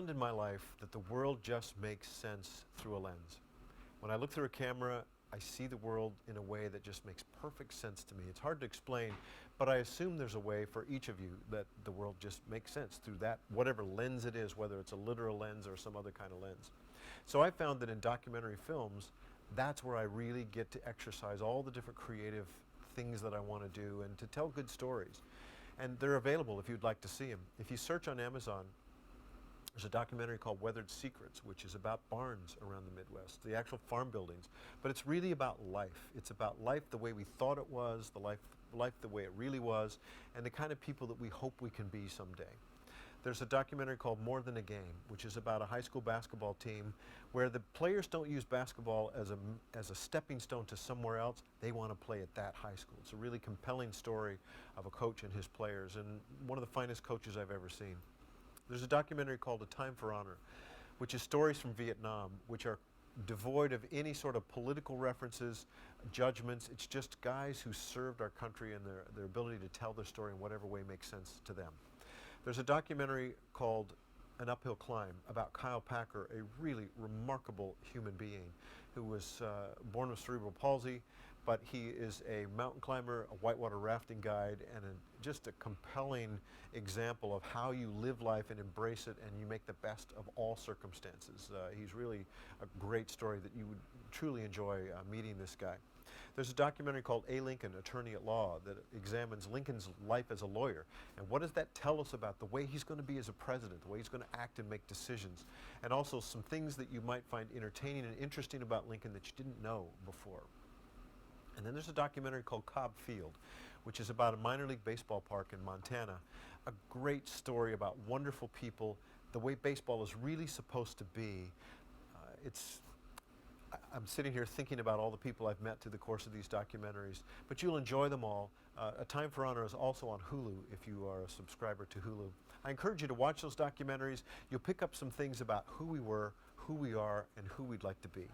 found in my life that the world just makes sense through a lens. When I look through a camera, I see the world in a way that just makes perfect sense to me. It's hard to explain, but I assume there's a way for each of you that the world just makes sense through that, whatever lens it is, whether it's a literal lens or some other kind of lens. So I found that in documentary films, that's where I really get to exercise all the different creative things that I want to do and to tell good stories. And they're available if you'd like to see them. If you search on Amazon, there's a documentary called Weathered Secrets, which is about barns around the Midwest, the actual farm buildings. But it's really about life. It's about life the way we thought it was, life the way it really was, and the kind of people that we hope we can be someday. There's a documentary called More Than a Game, which is about a high school basketball team where the players don't use basketball as a stepping stone to somewhere else. They want to play at that high school. It's a really compelling story of a coach and his players, and one of the finest coaches I've ever seen. There's a documentary called A Time for Honor, which is stories from Vietnam, which are devoid of any sort of political references, judgments. It's just guys who served our country and their ability to tell their story in whatever way makes sense to them. There's a documentary called An Uphill Climb about Kyle Packer, a really remarkable human being who was born with cerebral palsy, but he is a mountain climber, a whitewater rafting guide, and just a compelling example of how you live life and embrace it, and you make the best of all circumstances. He's really a great story that you would truly enjoy meeting this guy. There's a documentary called A. Lincoln, Attorney at Law, that examines Lincoln's life as a lawyer. And what does that tell us about the way he's going to be as a president, the way he's going to act and make decisions, and also some things that you might find entertaining and interesting about Lincoln that you didn't know before. And then there's a documentary called Cobb Field, which is about a minor league baseball park in Montana. A great story about wonderful people, the way baseball is really supposed to be. I'm sitting here thinking about all the people I've met through the course of these documentaries, but you'll enjoy them all. A Time for Honor is also on Hulu if you are a subscriber to Hulu. I encourage you to watch those documentaries. You'll pick up some things about who we were, who we are, and who we'd like to be.